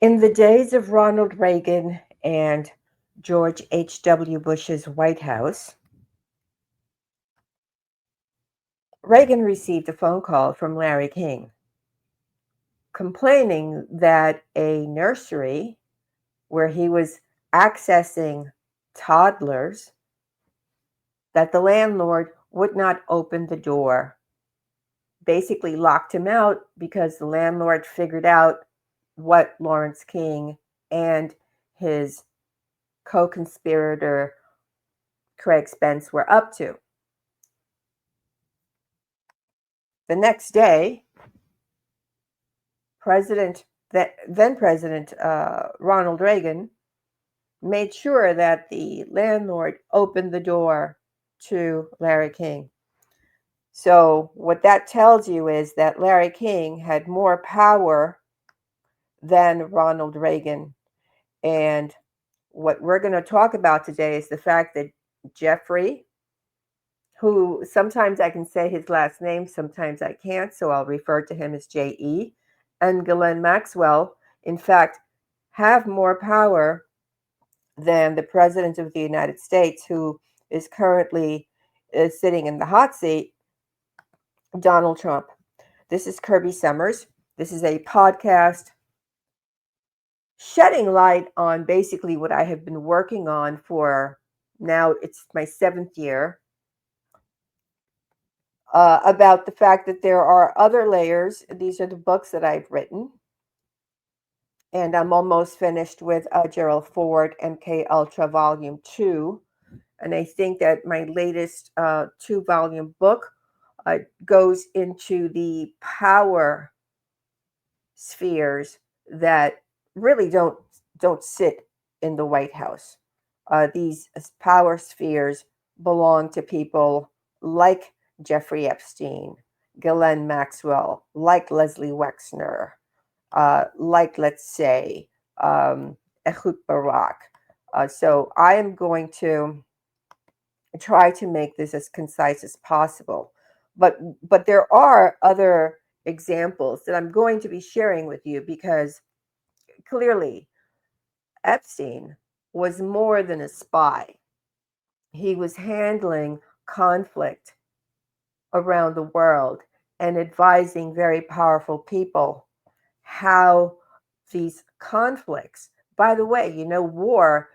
In the days of Ronald Reagan and George H.W. Bush's White House, Reagan received a phone call from Larry King complaining that a nursery where he was accessing toddlers, that the landlord would not open the door, basically locked him out because the landlord figured out what Lawrence King and his co-conspirator Craig Spence were up to. The next day, then President Ronald Reagan made sure that the landlord opened the door to Larry King. So, what that tells you is that Larry King had more power than Ronald Reagan. And what we're going to talk about today is the fact that Jeffrey, who sometimes I can say his last name, sometimes I can't, so I'll refer to him as J.E., and Ghislaine Maxwell, in fact, have more power than the President of the United States, who is currently sitting in the hot seat, Donald Trump. This is Kirby Sommers. This is a podcast shedding light on basically what I have been working on for now, it's my 7th year, about the fact that there are other layers. These are the books that I've written, and I'm almost finished with Gerald Ford MK Ultra Volume 2. And I think that my latest 2-volume book goes into the power spheres that really don't sit in the White House. These power spheres belong to people like Jeffrey Epstein, Ghislaine Maxwell, like Leslie Wexner, like, let's say, Ehud Barak. So I am going to try to make this as concise as possible. But there are other examples that I'm going to be sharing with you because clearly Epstein was more than a spy. He was handling conflict around the world and advising very powerful people how these conflicts, by the way, war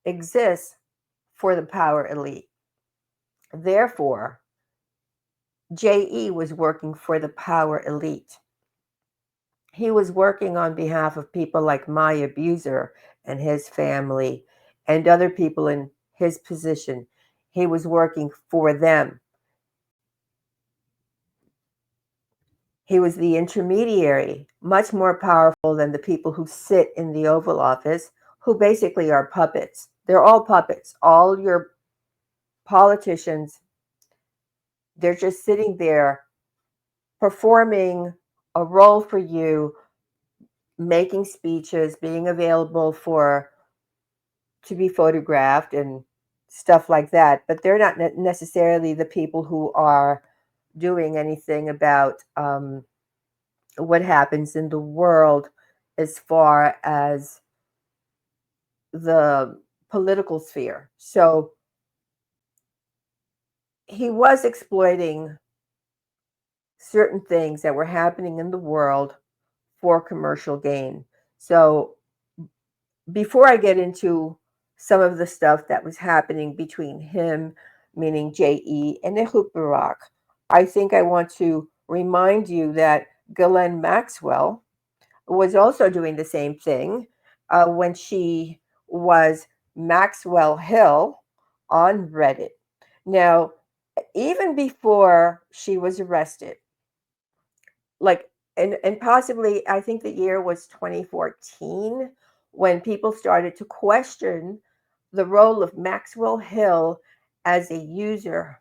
exists for the power elite. Therefore, J.E. was working for the power elite. He was working on behalf of people like my abuser and his family and other people in his position. He was working for them. He was the intermediary, much more powerful than the people who sit in the Oval Office, who basically are puppets. They're all puppets. All your politicians, they're just sitting there performing a role for you, making speeches, being available to be photographed and stuff like that. But they're not necessarily the people who are doing anything about what happens in the world as far as the political sphere. So he was exploiting certain things that were happening in the world for commercial gain. So before I get into some of the stuff that was happening between him, meaning J.E., and Ehud Barak, I think I want to remind you that Ghislaine Maxwell was also doing the same thing when she was Maxwell Hill on Reddit. Now, even before she was arrested, like, and possibly, I think the year was 2014 when people started to question the role of Maxwell Hill as a user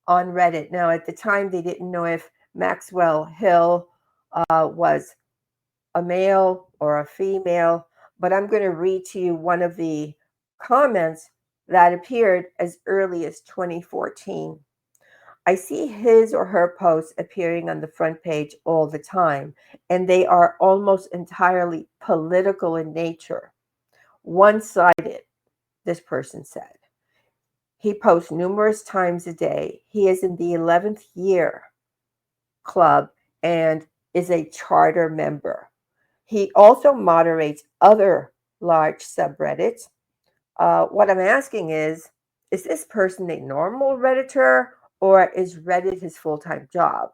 on Reddit. Now, at the time, they didn't know if Maxwell Hill was a male or a female, but I'm going to read to you one of the comments that appeared as early as 2014. I see his or her posts appearing on the front page all the time, and they are almost entirely political in nature. One sided, this person said. He posts numerous times a day. He is in the 11th year club and is a charter member. He also moderates other large subreddits. What I'm asking is this person a normal Redditor or is Reddit his full time job?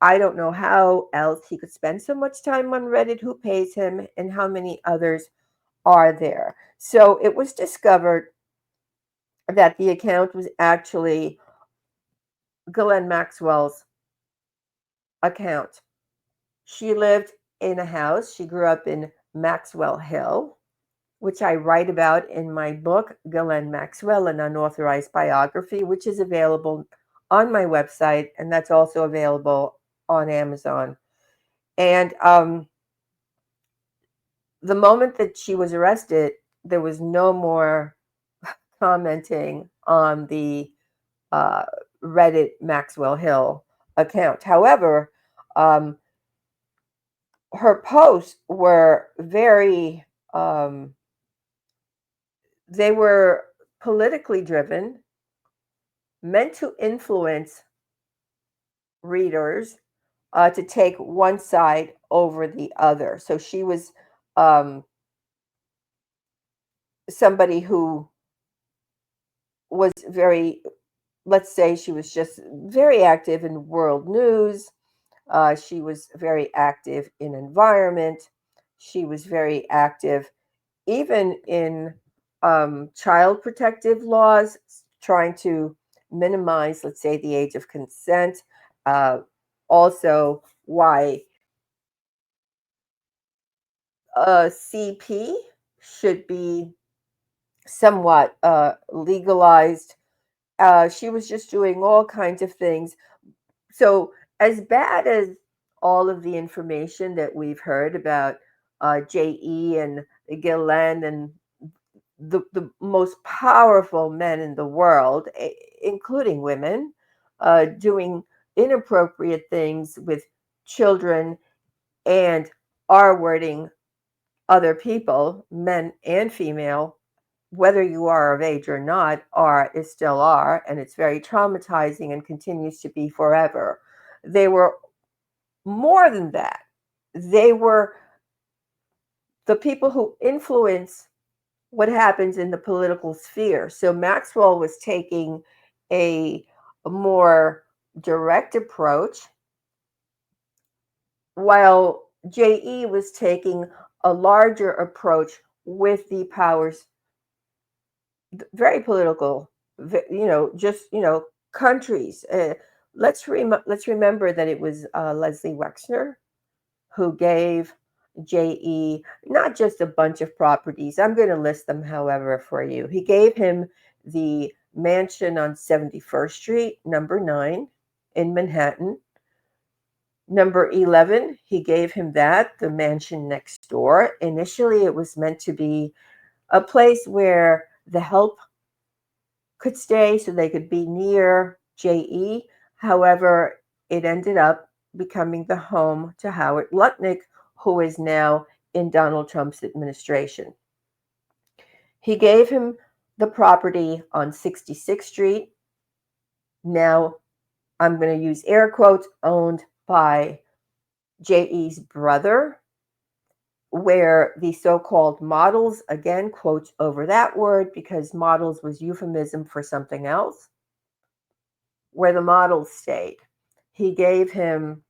I don't know how else he could spend so much time on Reddit, who pays him, and how many others are there. So it was discovered that the account was actually Ghislaine Maxwell's account. She lived in a house. She grew up in Maxwell Hill, which I write about in my book, Ghislaine Maxwell, an unauthorized biography, which is available on my website, and that's also available on Amazon. And the moment that she was arrested, there was no more commenting on the uh, Reddit Maxwell Hill account. However, um, her posts were very, um, they were politically driven, meant to influence readers to take one side over the other. So she was um, somebody who was very, let's say, she was just very active in world news. She was very active in environment. She was very active even in child protective laws, trying to minimize, let's say, the age of consent. Uh, Also, why a CP should be somewhat legalized. She was just doing all kinds of things. So, as bad as all of the information that we've heard about JE and Ghislaine and the most powerful men in the world, including women, doing inappropriate things with children and R wording other people, men and female, whether you are of age or not, are is still are, and it's very traumatizing and continues to be forever. They were more than that. They were the people who influence what happens in the political sphere. So Maxwell was taking a more direct approach, while JE was taking a larger approach with the powers, very political, just countries. Let's remember that it was Leslie Wexner who gave JE not just a bunch of properties. I'm going to list them, however, for you. He gave him the mansion on 71st Street, number 9 in Manhattan. Number 11, he gave him that, the mansion next door. Initially, it was meant to be a place where the help could stay so they could be near JE. However, it ended up becoming the home to Howard Lutnick, who is now in Donald Trump's administration. He gave him the property on 66th Street, now I'm going to use air quotes, owned by JE's brother, where the so-called models, again, quotes over that word because models was euphemism for something else, where the models stayed. He gave him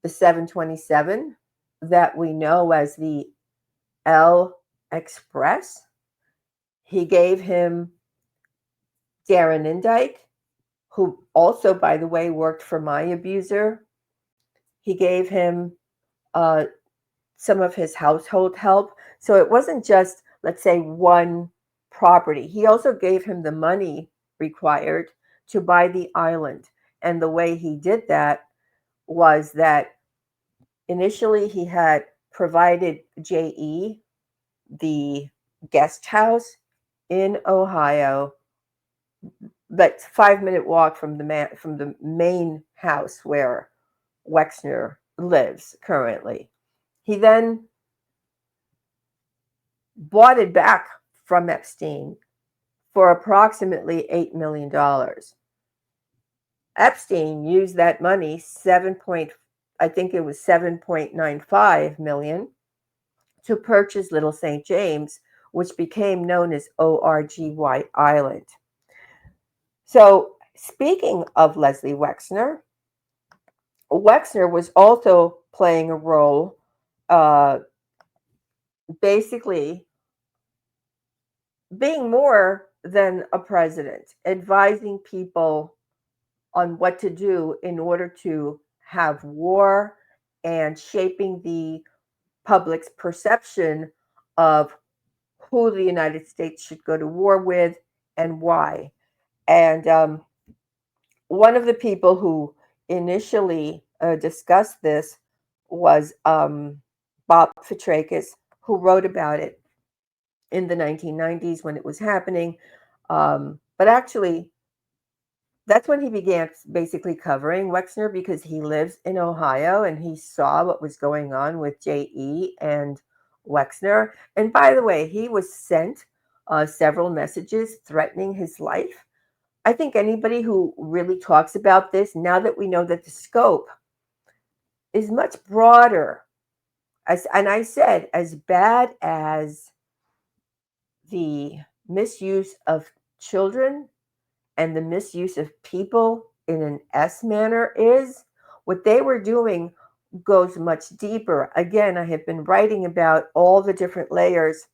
the 727 that we know as the L Express. He gave him Darren Indike, who also, by the way, worked for my abuser. He gave him uh, some of his household help. So it wasn't just, let's say, one property. He also gave him the money required to buy the island. And the way he did that was that initially he had provided JE the guest house in Ohio but 5-minute walk from the main house where Wexner lives currently. He then bought it back from Epstein for approximately $8 million. Epstein used that money, I think it was 7.95 million, to purchase Little St. James, which became known as ORGY Island. So, speaking of Leslie Wexner, Wexner was also playing a role, uh, basically being more than a president, advising people on what to do in order to have war and shaping the public's perception of who the United States should go to war with and why. And one of the people who initially discussed this was Bob Fitrakis, who wrote about it in the 1990s when it was happening. But actually, that's when he began basically covering Wexner because he lives in Ohio and he saw what was going on with J.E. and Wexner. And by the way, he was sent several messages threatening his life. I think anybody who really talks about this, now that we know that the scope is much broader, and I said, as bad as the misuse of children and the misuse of people in an S manner is, what they were doing goes much deeper. Again, I have been writing about all the different layers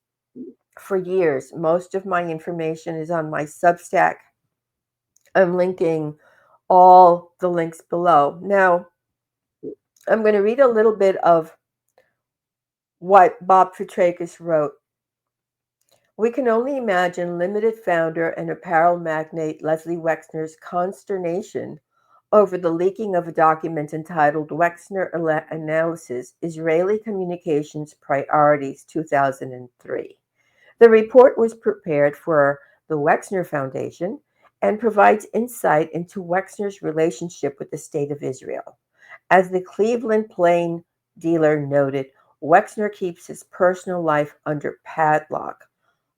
for years. Most of my information is on my Substack. I'm linking all the links below. Now, I'm going to read a little bit of what Bob Fitrakis wrote. We can only imagine limited founder and apparel magnate Leslie Wexner's consternation over the leaking of a document entitled Wexner Analysis Israeli Communications Priorities 2003. The report was prepared for the Wexner Foundation and provides insight into Wexner's relationship with the State of Israel. As the Cleveland Plain Dealer noted, Wexner keeps his personal life under padlock.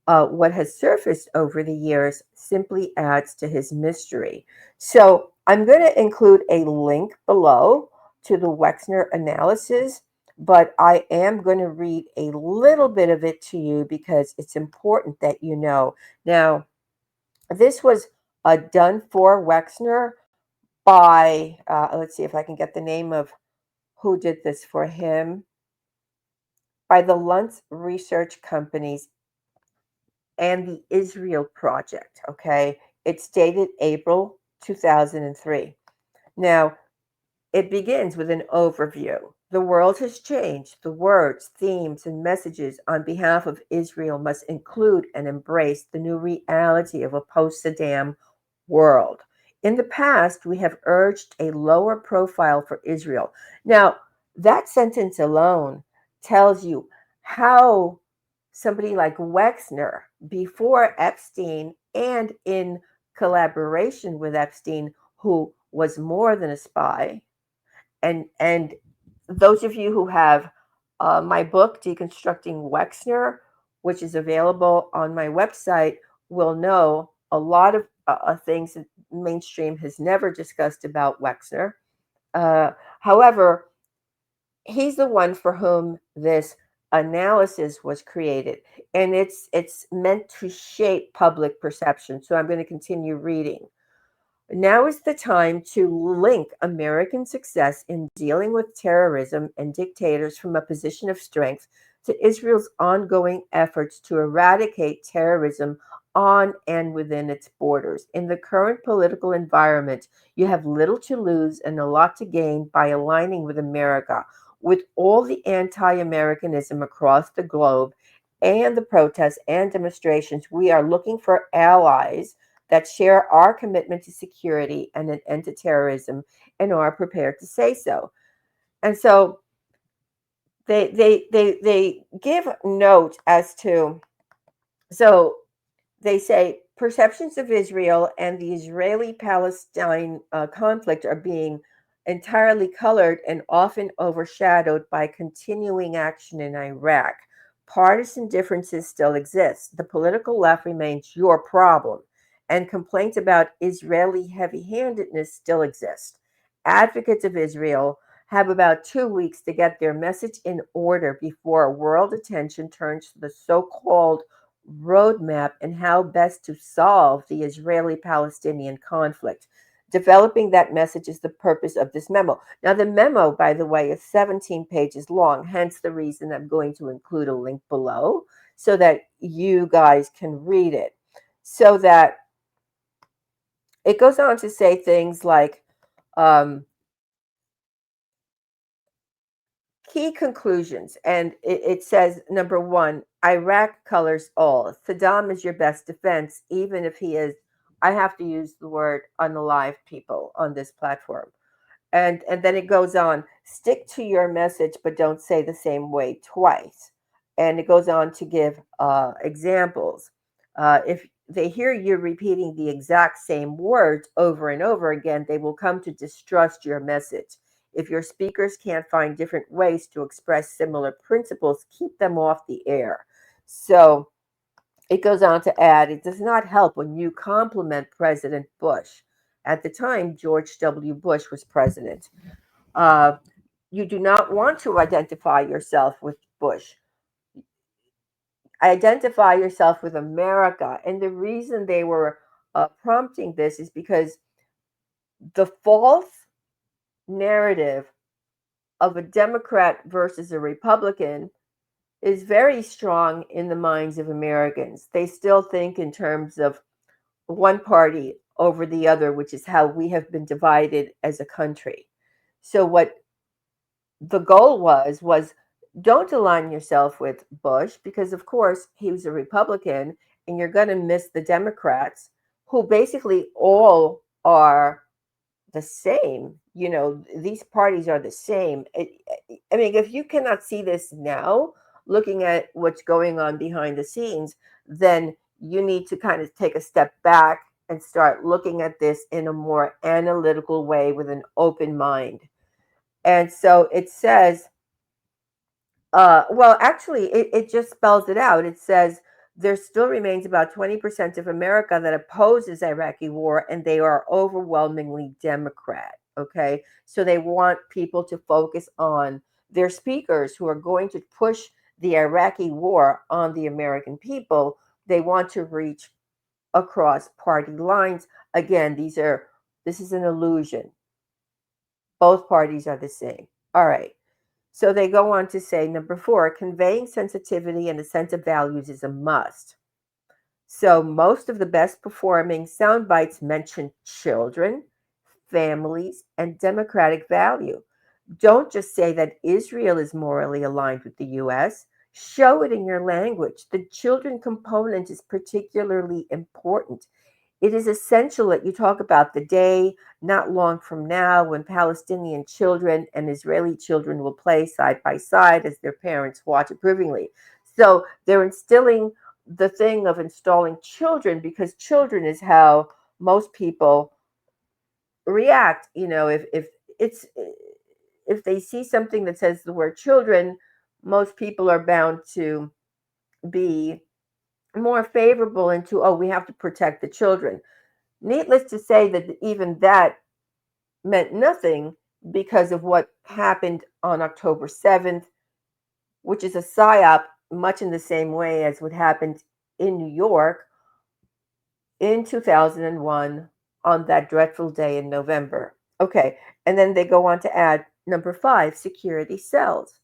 What has surfaced over the years simply adds to his mystery. So I'm going to include a link below to the Wexner analysis, but I am going to read a little bit of it to you because it's important that you know. Now, this was done for Wexner by, let's see if I can get the name of who did this for him, by the Luntz Research Companies and the Israel Project. Okay, it's dated April 2003. Now, it begins with an overview. The world has changed. The words, themes, and messages on behalf of Israel must include and embrace the new reality of a post Saddam world. In the past, we have urged a lower profile for Israel. Now, that sentence alone tells you how somebody like Wexner, before Epstein and in collaboration with Epstein, who was more than a spy, and those of you who have my book Deconstructing Wexner, which is available on my website, will know a lot of things that mainstream has never discussed about Wexner. However, he's the one for whom this analysis was created, and it's meant to shape public perception. So I'm going to continue reading. Now is the time to link American success in dealing with terrorism and dictators from a position of strength to Israel's ongoing efforts to eradicate terrorism on and within its borders. In the current political environment, you have little to lose and a lot to gain by aligning with America. With all the anti Americanism across the globe and the protests and demonstrations, we are looking for allies that share our commitment to security and an end to terrorism and are prepared to say so. And so they give note as to, so they say perceptions of Israel and the Israeli-Palestine conflict are being entirely colored and often overshadowed by continuing action in Iraq. Partisan differences still exist. The political left remains your problem, and complaints about Israeli heavy-handedness still exist. Advocates of Israel have about 2 weeks to get their message in order before world attention turns to the so-called roadmap and how best to solve the Israeli Palestinian conflict. Developing that message is the purpose of this memo. Now, the memo, by the way, is 17 pages long, hence the reason I'm going to include a link below so that you guys can read it. So that it goes on to say things like, key conclusions, and it says number one, Iraq colors all. Saddam is your best defense, even if he is, I have to use the word unalive people on this platform. And then it goes on, stick to your message, but don't say the same way twice. And it goes on to give examples. If they hear you repeating the exact same words over and over again, they will come to distrust your message. If your speakers can't find different ways to express similar principles, keep them off the air. So it goes on to add, it does not help when you compliment President Bush. At the time, George W. Bush was president. Uh, you do not want to identify yourself with Bush. Identify yourself with America. And the reason they were prompting this is because the false narrative of a Democrat versus a Republican is very strong in the minds of Americans. They still think in terms of one party over the other, which is how we have been divided as a country. So what the goal was don't align yourself with Bush because of course he was a Republican and you're going to miss the Democrats who basically all are the same. You know, these parties are the same. I mean, if you cannot see this now, looking at what's going on behind the scenes, then you need to kind of take a step back and start looking at this in a more analytical way with an open mind. And so it says, well, actually, it just spells it out. It says there still remains about 20% of America that opposes Iraqi war, and they are overwhelmingly Democrat. Okay, so they want people to focus on their speakers who are going to push the Iraqi war on the American people. They want to reach across party lines. Again, this is an illusion. Both parties are the same. All right. So they go on to say, number four, conveying sensitivity and a sense of values is a must. So most of the best performing sound bites mention children, families, and democratic value. Don't just say that Israel is morally aligned with the US. Show it in your language. The children component is particularly important. It is essential that you talk about the day not long from now when Palestinian children and Israeli children will play side by side as their parents watch approvingly. So they're instilling the thing of installing children because children is how most people react. You know, it's if they see something that says the word children, most people are bound to be more favorable into, oh, we have to protect the children. Needless to say that even that meant nothing because of what happened on October 7th, which is a psyop, much in the same way as what happened in New York in 2001 on that dreadful day in November. Okay, and then they go on to add number five, security sells.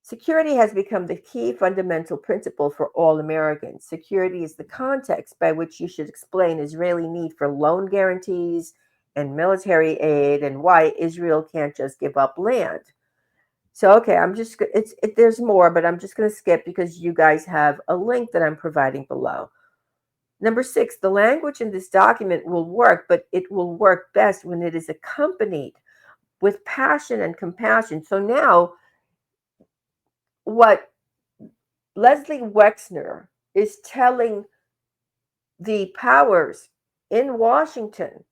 Security has become the key fundamental principle for all Americans. Security is the context by which you should explain Israeli need for loan guarantees and military aid and why Israel can't just give up land. So, okay, there's more, but I'm just going to skip because you guys have a link that I'm providing below. Number six, the language in this document will work, but it will work best when it is accompanied with passion and compassion. So now, what Leslie Wexner is telling the powers in Washington,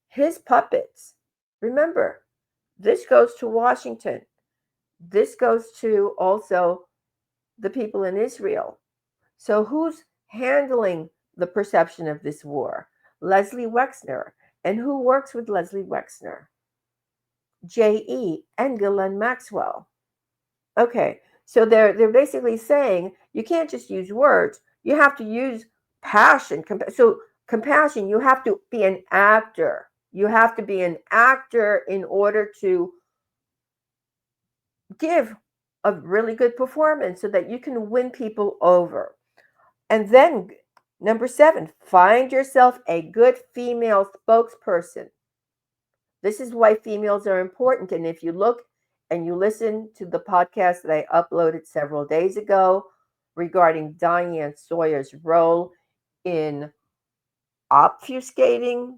his puppets. Remember, this goes to Washington. This goes to also the people in Israel. So who's handling the perception of this war? Leslie Wexner. And who works with Leslie Wexner? J.E. and Ghislaine Maxwell. Okay, so they're basically saying you can't just use words. You have to use passion. So compassion, you have to be an actor. You have to be an actor in order to give a really good performance so that you can win people over. And then number 7, find yourself a good female spokesperson. This is why females are important. And if you look and you listen to the podcast that I uploaded several days ago regarding Diane Sawyer's role in obfuscating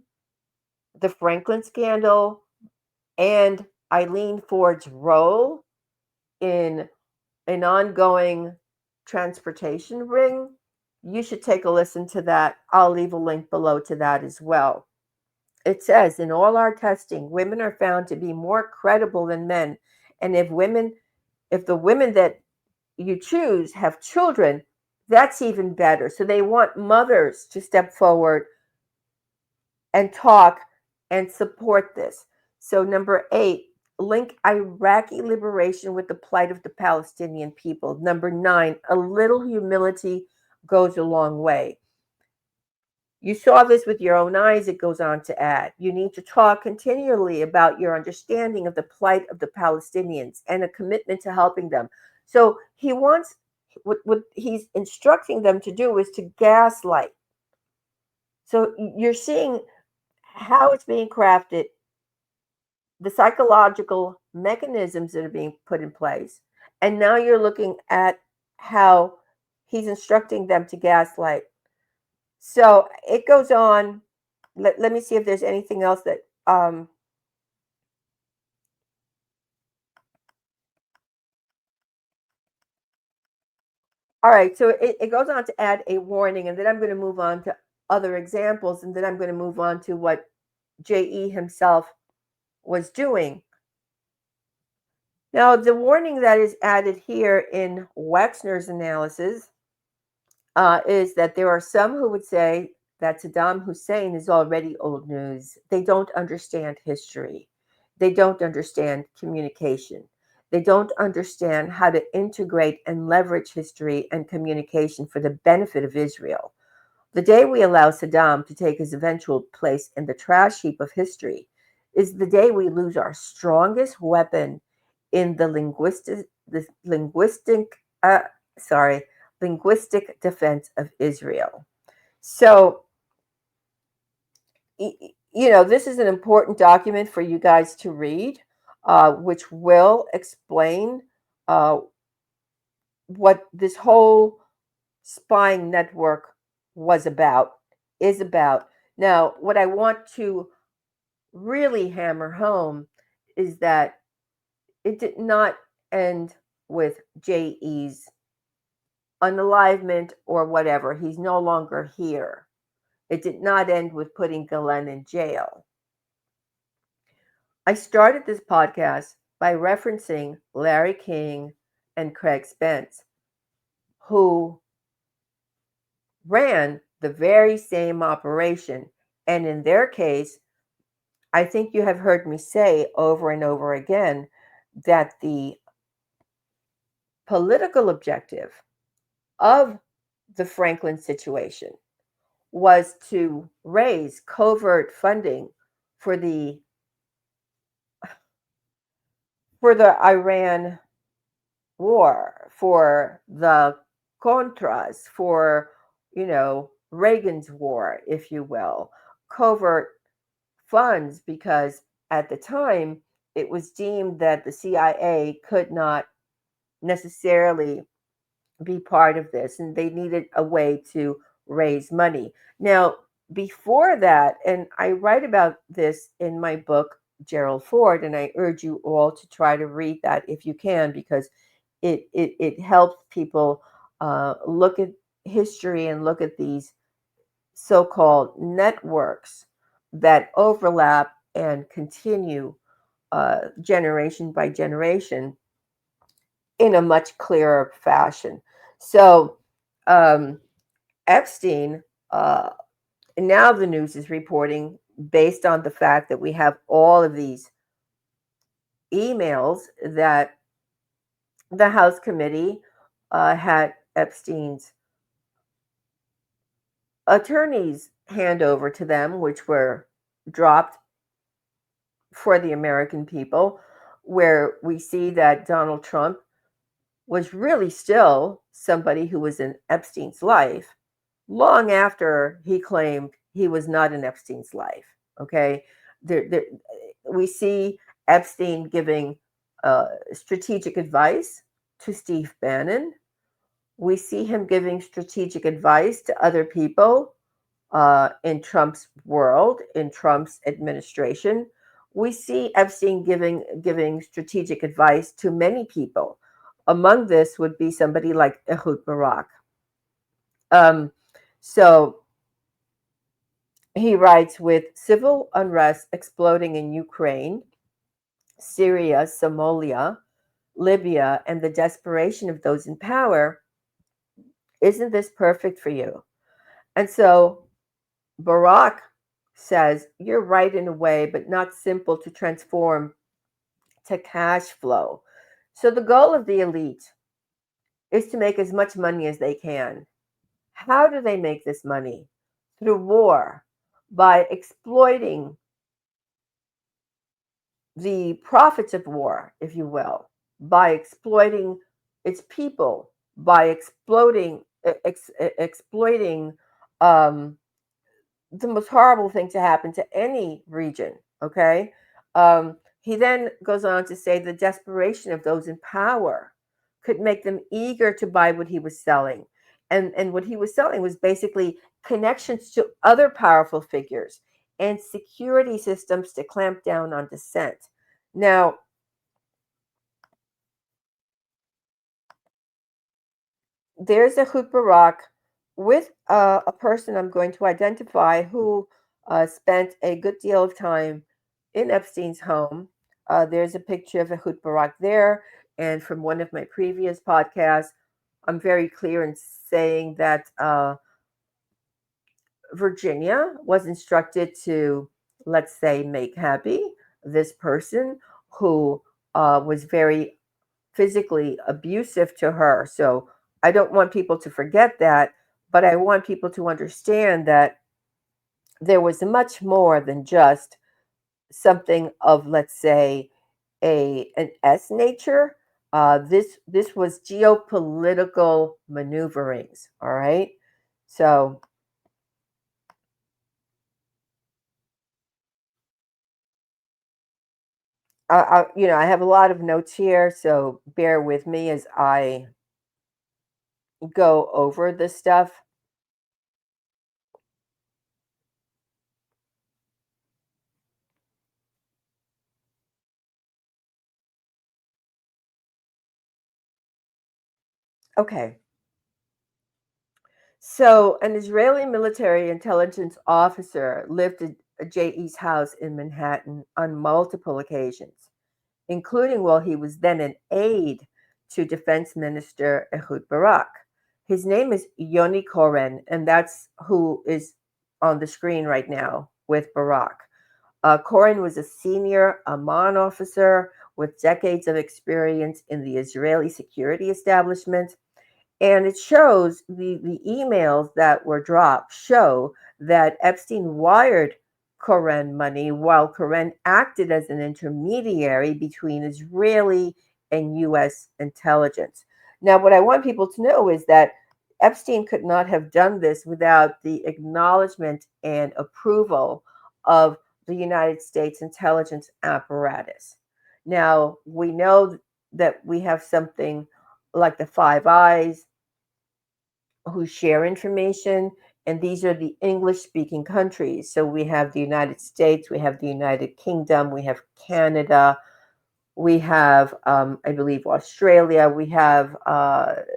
the Franklin scandal and Eileen Ford's role in an ongoing transportation ring, you should take a listen to that. I'll leave a link below to that as well. It says, in all our testing, women are found to be more credible than men. And if the women that you choose have children, that's even better. So they want mothers to step forward and talk and support this. So number 8, link Iraqi liberation with the plight of the Palestinian people. Number 9, a little humility goes a long way. You saw this with your own eyes, it goes on to add. You need to talk continually about your understanding of the plight of the Palestinians and a commitment to helping them. So he wants, what he's instructing them to do is to gaslight. So you're seeing how it's being crafted, the psychological mechanisms that are being put in place. And now you're looking at how he's instructing them to gaslight. So it goes on. Let me see if there's anything else that all right, so it goes on to add a warning, and then I'm going to move on to other examples, and then I'm going to move on to what J.E. himself was doing. Now, the warning that is added here in Wexner's analysis is that there are some who would say that Saddam Hussein is already old news. They don't understand history. They don't understand communication. They don't understand how to integrate and leverage history and communication for the benefit of Israel. The day we allow Saddam to take his eventual place in the trash heap of history is the day we lose our strongest weapon in the linguistic defense of Israel. So, this is an important document for you guys to read, which will explain what this whole spying network is about. Now, what I want to really hammer home is that it did not end with J.E.'s unalivement or whatever. He's no longer here. It did not end with putting Ghislaine in jail. I started this podcast by referencing Larry King and Craig Spence, who ran the very same operation. And in their case, I think you have heard me say over and over again that the political objective of the Franklin situation was to raise covert funding for the Iran war, for the Contras, for Reagan's war, if you will, covert funds, because at the time it was deemed that the CIA could not necessarily be part of this, and they needed a way to raise money. Now, before that, and I write about this in my book, Gerald Ford, and I urge you all to try to read that if you can, because it helps people look at history and look at these so-called networks that overlap and continue generation by generation in a much clearer fashion. So um, Epstein, uh, now the news is reporting based on the fact that we have all of these emails that the House committee had Epstein's attorneys hand over to them, which were dropped for the American people, where we see that Donald Trump was really still somebody who was in Epstein's life long after he claimed he was not in Epstein's life. Okay. We see Epstein giving strategic advice to Steve Bannon. We see him giving strategic advice to other people in Trump's world, in Trump's administration. We see Epstein giving strategic advice to many people. Among this would be somebody like Ehud Barak. Um, so he writes, with civil unrest exploding in Ukraine, Syria, Somalia, Libya, and the desperation of those in power, isn't this perfect for you? And so Barak says, you're right in a way, but not simple to transform to cash flow. So the goal of the elite is to make as much money as they can. How do they make this money? Through war, by exploiting the profits of war, if you will, by exploiting its people, by exploiting um, the most horrible thing to happen to any region. Okay. He then goes on to say the desperation of those in power could make them eager to buy what he was selling. And what he was selling was basically connections to other powerful figures and security systems to clamp down on dissent. Now, there's a Hut Barak with a person I'm going to identify who spent a good deal of time in Epstein's home. There's a picture of Ehud Barak there. And from one of my previous podcasts, I'm very clear in saying that Virginia was instructed to, let's say, make happy this person who was very physically abusive to her. So I don't want people to forget that, but I want people to understand that there was much more than just something of, let's say, an S nature. This was geopolitical maneuverings. All right. So I have a lot of notes here, so bear with me as I go over this stuff. Okay. So, an Israeli military intelligence officer lived at J.E.'s house in Manhattan on multiple occasions, including while he was then an aide to Defense Minister Ehud Barak. His name is Yoni Koren, and that's who is on the screen right now with Barak. Koren was a senior Amman officer with decades of experience in the Israeli security establishment, and it shows the emails that were dropped show that Epstein wired Koren money while Koren acted as an intermediary between Israeli and US intelligence. Now, what I want people to know is that Epstein could not have done this without the acknowledgement and approval of the United States intelligence apparatus. Now, we know that we have something like the Five Eyes who share information, and these are the English speaking countries. So we have the United States, we have the United Kingdom, we have Canada, we have, I believe, Australia, we have,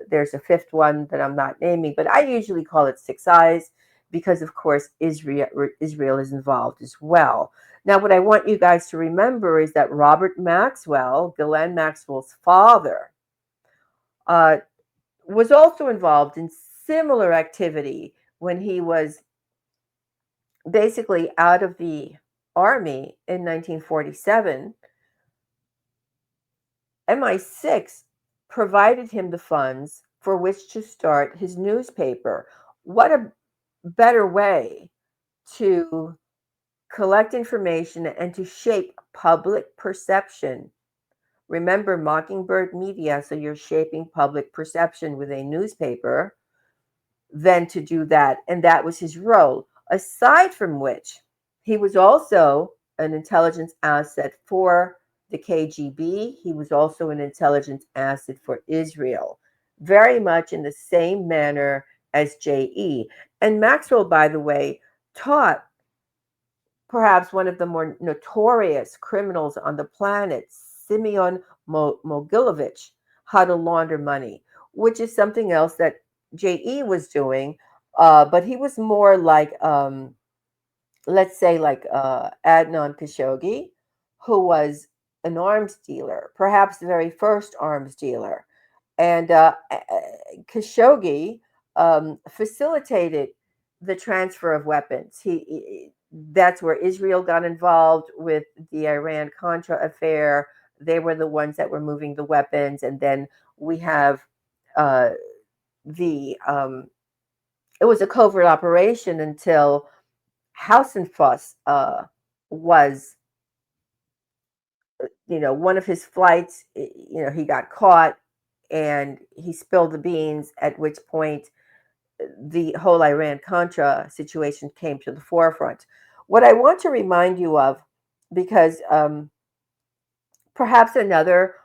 there's a fifth one that I'm not naming, but I usually call it Six Eyes because, of course, Israel is involved as well. Now, what I want you guys to remember is that Robert Maxwell, Ghislaine Maxwell's father, uh, was also involved in similar activity when he was basically out of the army in 1947. MI6 provided him the funds for which to start his newspaper. What a better way to collect information and to shape public perception. Remember, Mockingbird Media, so you're shaping public perception with a newspaper, than to do that. And that was his role. Aside from which, he was also an intelligence asset for the KGB. He was also an intelligence asset for Israel, very much in the same manner as J.E. And Maxwell, by the way, taught perhaps one of the more notorious criminals on the planet, Simeon Mogilevich, how to launder money, which is something else that J.E. was doing, but he was more like, let's say, like Adnan Khashoggi, who was an arms dealer, perhaps the very first arms dealer. And Khashoggi facilitated the transfer of weapons. That's where Israel got involved with the Iran-Contra affair. They were the ones that were moving the weapons, and then we have uh, it was a covert operation until Hausenfuss was, one of his flights, he got caught and he spilled the beans, at which point the whole Iran-Contra situation came to the forefront. What I want to remind you of, because perhaps another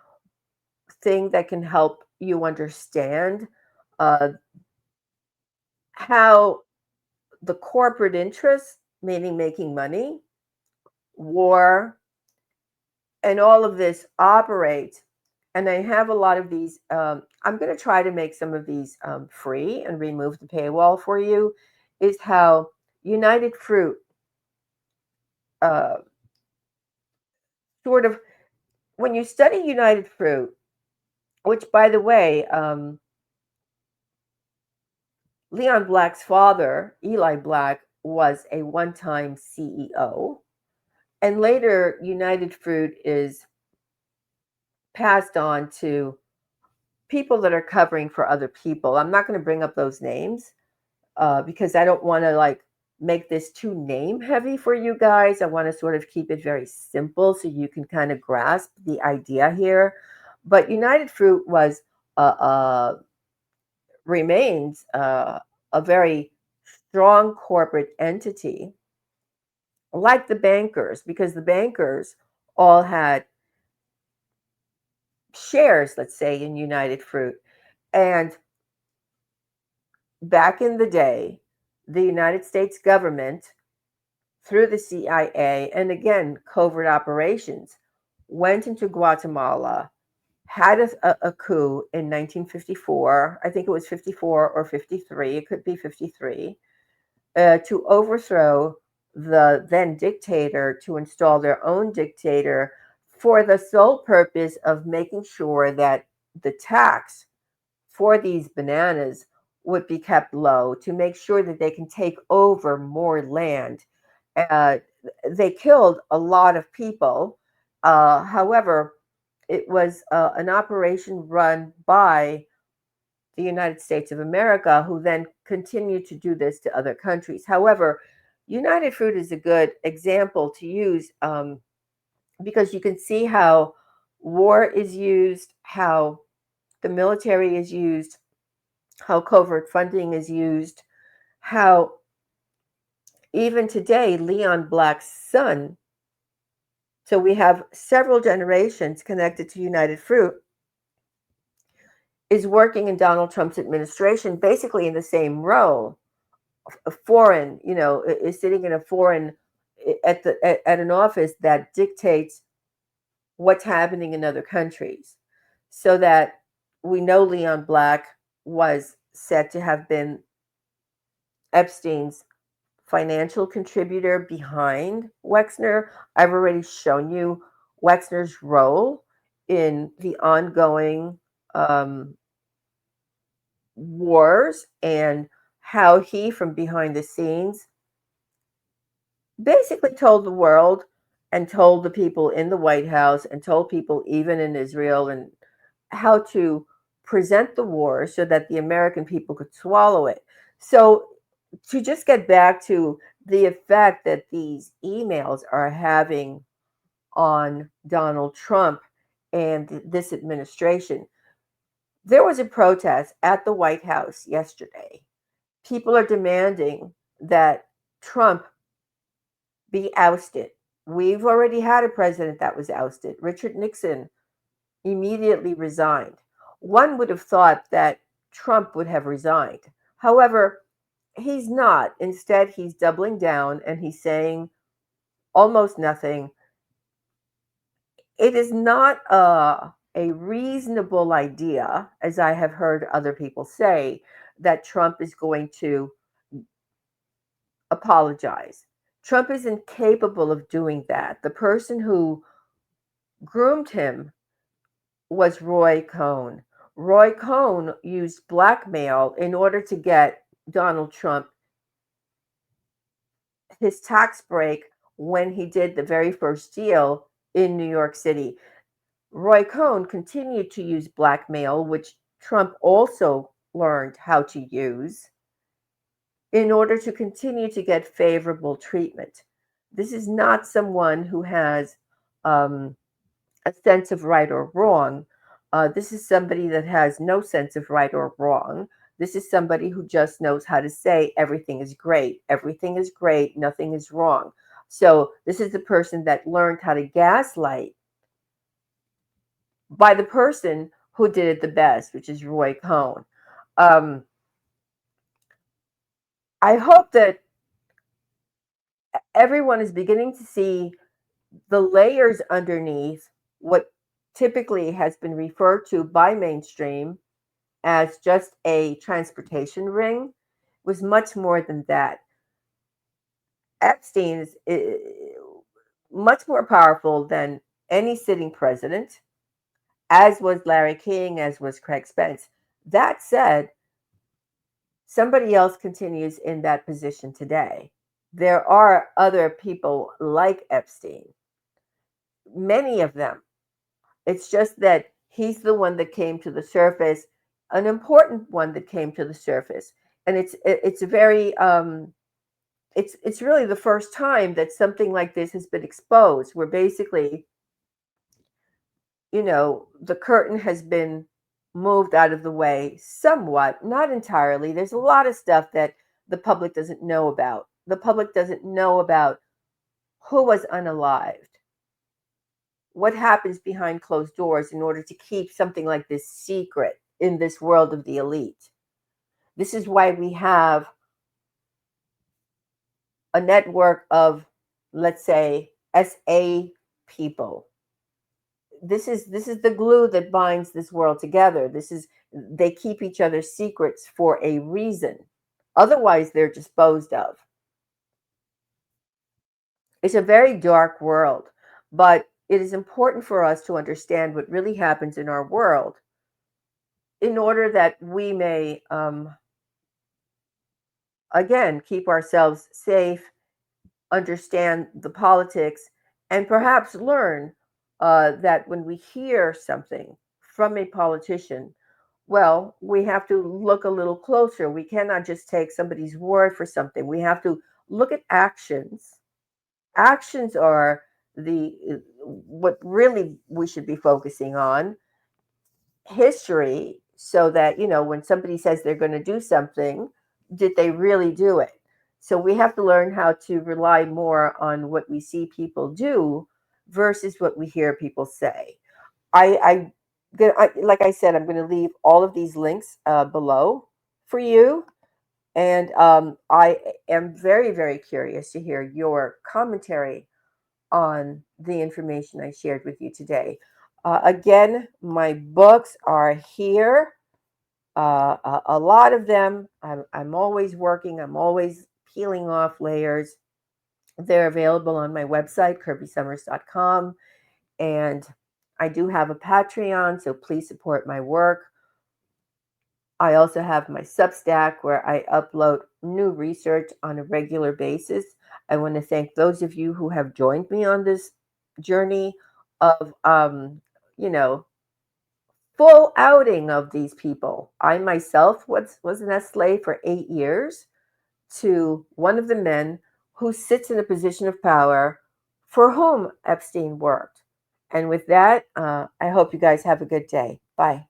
thing that can help you understand uh, how the corporate interests, meaning making money, war, and all of this operate. And I have a lot of these. I'm going to try to make some of these free and remove the paywall for you. Is how United Fruit uh, sort of, when you study United Fruit, which, by the way, Leon Black's father, Eli Black, was a one-time CEO, and later United Fruit is passed on to people that are covering for other people. I'm not going to bring up those names because I don't want to like make this too name heavy for you guys. I want to sort of keep it very simple so you can kind of grasp the idea here. But United Fruit was remains a very strong corporate entity, like the bankers, because the bankers all had shares, let's say, in United Fruit. And back in the day, the United States government, through the CIA, and again, covert operations, went into Guatemala, had a coup in 1954. I think it was 54 or 53. It could be 53, to overthrow the then dictator, to install their own dictator, for the sole purpose of making sure that the tax for these bananas would be kept low, to make sure that they can take over more land. Uh, they killed a lot of people. However, it was an operation run by the United States of America, who then continued to do this to other countries. However, United Fruit is a good example to use because you can see how war is used, how the military is used, how covert funding is used, how even today, Leon Black's son, so we have several generations connected to United Fruit, is working in Donald Trump's administration, basically in the same role. A foreign, is sitting in a foreign at an office that dictates what's happening in other countries. So that we know Leon Black was said to have been Epstein's financial contributor behind Wexner. I've already shown you Wexner's role in the ongoing wars and how he, from behind the scenes, basically told the world and told the people in the White House and told people even in Israel and how to present the war so that the American people could swallow it. So, to just get back to the effect that these emails are having on Donald Trump and this administration, there was a protest at the White House yesterday. People are demanding that Trump be ousted. We've already had a president that was ousted. Richard Nixon immediately resigned. One would have thought that Trump would have resigned. However, he's not. Instead, he's doubling down and he's saying almost nothing. It is not a reasonable idea, as I have heard other people say, that Trump is going to apologize. Trump is incapable of doing that. The person who groomed him was Roy Cohn. Roy Cohn used blackmail in order to get Donald Trump his tax break when he did the very first deal in New York City. Roy Cohn continued to use blackmail, which Trump also learned how to use in order to continue to get favorable treatment. This is not someone who has a sense of right or wrong. This is somebody that has no sense of right or wrong. This is somebody who just knows how to say everything is great, nothing is wrong. So this is the person that learned how to gaslight by the person who did it the best, which is Roy Cohn. I hope that everyone is beginning to see the layers underneath what typically has been referred to by mainstream as just a transportation ring was much more than that. Epstein is much more powerful than any sitting president, as was Larry King, as was Craig Spence. That said, somebody else continues in that position today. There are other people like Epstein, many of them. It's just that he's the one that came to the surface, an important one that came to the surface, and it's very it's really the first time that something like this has been exposed, where basically, the curtain has been moved out of the way somewhat, not entirely. There's a lot of stuff that the public doesn't know about. The public doesn't know about who was unalived, what happens behind closed doors in order to keep something like this secret in this world of the elite. This is why we have a network of, let's say, SA people. This is the glue that binds this world together. They keep each other's secrets for a reason. Otherwise, they're disposed of. It's a very dark world, but it is important for us to understand what really happens in our world in order that we may, again, keep ourselves safe, understand the politics, and perhaps learn that when we hear something from a politician, well, we have to look a little closer. We cannot just take somebody's word for something. We have to look at actions. Actions are the what really we should be focusing on. History, so that when somebody says they're going to do something, did they really do it? So we have to learn how to rely more on what we see people do versus what we hear people say. Like I said, I'm going to leave all of these links below for you, and I am very, very curious to hear your commentary on the information I shared with you today. Again, my books are here. A lot of them. I'm always working. I'm always peeling off layers. They're available on my website, kirbysommers.com. And I do have a Patreon, so please support my work. I also have my Substack where I upload new research on a regular basis. I want to thank those of you who have joined me on this journey of, you know, full outing of these people. I myself was an slave for 8 years to one of the men who sits in a position of power for whom Epstein worked. And with that, I hope you guys have a good day. Bye.